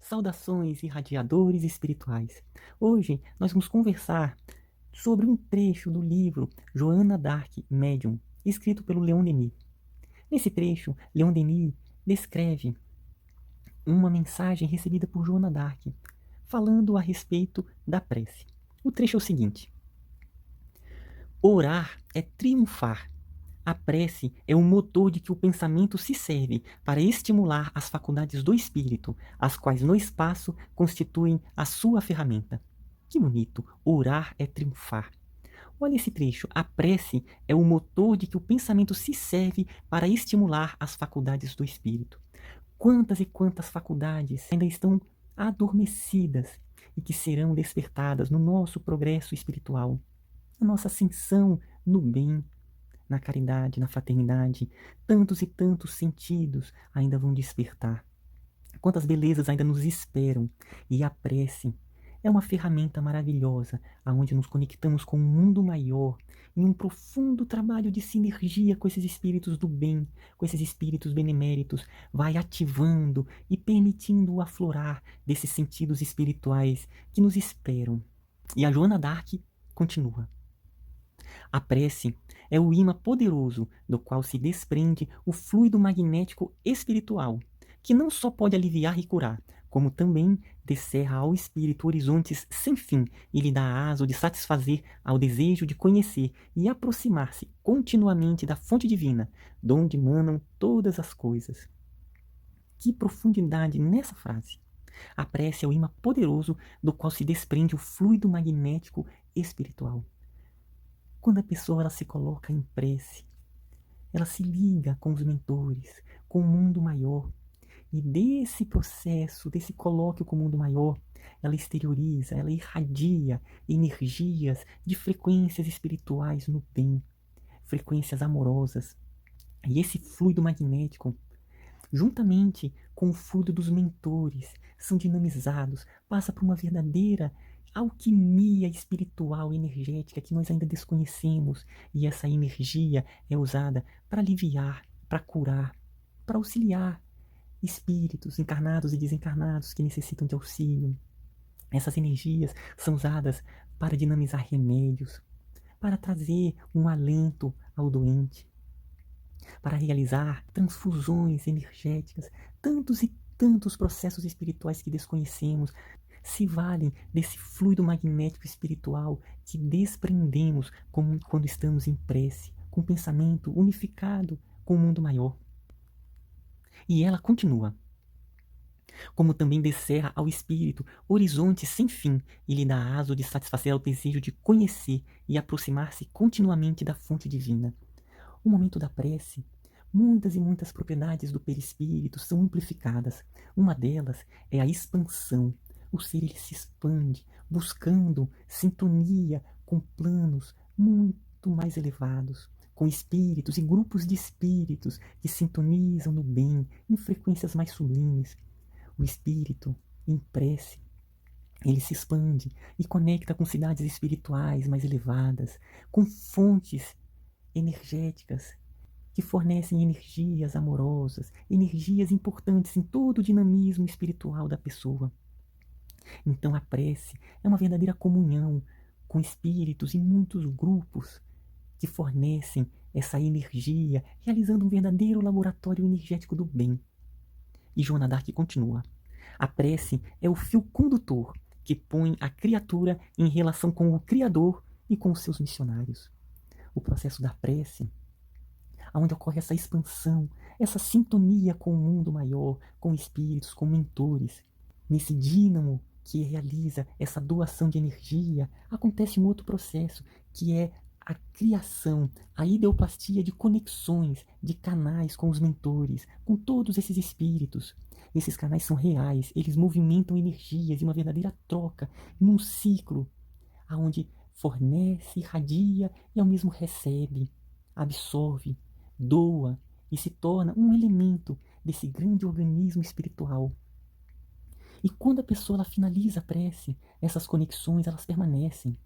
Saudações, irradiadores espirituais! Hoje nós vamos conversar sobre um trecho do livro Joana d'Arc, Médium, escrito pelo Leon Denis. Nesse trecho, Leon Denis descreve uma mensagem recebida por Joana d'Arc, falando a respeito da prece. O trecho é o seguinte: orar é triunfar. A prece é o motor de que o pensamento se serve para estimular as faculdades do espírito, as quais no espaço constituem a sua ferramenta. Que bonito! Orar é triunfar. Olha esse trecho. A prece é o motor de que o pensamento se serve para estimular as faculdades do espírito. Quantas e quantas faculdades ainda estão adormecidas e que serão despertadas no nosso progresso espiritual, na nossa ascensão no bem, na caridade, na fraternidade. Tantos e tantos sentidos ainda vão despertar. Quantas belezas ainda nos esperam. E a prece é uma ferramenta maravilhosa, aonde nos conectamos com um mundo maior, em um profundo trabalho de sinergia com esses espíritos do bem, com esses espíritos beneméritos, vai ativando e permitindo o aflorar desses sentidos espirituais que nos esperam. E a Joana d'Arc continua. A prece é o imã poderoso do qual se desprende o fluido magnético espiritual, que não só pode aliviar e curar, como também descerra ao espírito horizontes sem fim e lhe dá asa de satisfazer ao desejo de conhecer e aproximar-se continuamente da fonte divina, donde manam todas as coisas. Que profundidade nessa frase! A prece é o imã poderoso do qual se desprende o fluido magnético espiritual. Quando a pessoa ela se coloca em prece, ela se liga com os mentores, com o mundo maior. E desse processo, desse colóquio com o mundo maior, ela exterioriza, ela irradia energias de frequências espirituais no bem, frequências amorosas. E esse fluido magnético, juntamente com o fluido dos mentores, são dinamizados, passa por uma verdadeira alquimia espiritual, energética, que nós ainda desconhecemos. E essa energia é usada para aliviar, para curar, para auxiliar espíritos encarnados e desencarnados que necessitam de auxílio. Essas energias são usadas para dinamizar remédios, para trazer um alento ao doente, para realizar transfusões energéticas. Tantos e tantos processos espirituais que desconhecemos se valem desse fluido magnético espiritual que desprendemos quando estamos em prece, com o pensamento unificado com o mundo maior. E ela continua. Como também descerra ao espírito horizontes sem fim e lhe dá aso de satisfazer ao desejo de conhecer e aproximar-se continuamente da fonte divina. O momento da prece, muitas e muitas propriedades do perispírito são amplificadas. Uma delas é a expansão. O ser ele se expande, buscando sintonia com planos muito mais elevados, com espíritos e grupos de espíritos que sintonizam no bem, em frequências mais sublimes. O espírito, em prece, ele se expande e conecta com cidades espirituais mais elevadas, com fontes energéticas que fornecem energias amorosas, energias importantes em todo o dinamismo espiritual da pessoa. Então a prece é uma verdadeira comunhão com espíritos e muitos grupos que fornecem essa energia, realizando um verdadeiro laboratório energético do bem. E Joana d'Arc continua. A prece é o fio condutor que põe a criatura em relação com o Criador e com os seus missionários. O processo da prece, onde ocorre essa expansão, essa sintonia com o mundo maior, com espíritos, com mentores. Nesse dínamo que realiza essa doação de energia, acontece um outro processo, que é a criação, a ideoplastia de conexões, de canais com os mentores, com todos esses espíritos. Esses canais são reais, eles movimentam energias e uma verdadeira troca em um ciclo, onde fornece, irradia e ao mesmo recebe, absorve, doa e se torna um elemento desse grande organismo espiritual. E quando a pessoa ela finaliza a prece, essas conexões elas permanecem.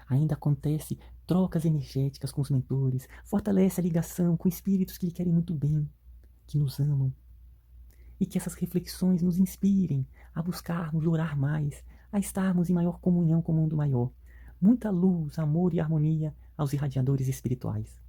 Ainda acontece trocas energéticas com os mentores, fortalece a ligação com espíritos que lhe querem muito bem, que nos amam. e que essas reflexões nos inspirem a buscarmos orar mais, a estarmos em maior comunhão com o mundo maior. Muita luz, amor e harmonia aos irradiadores espirituais.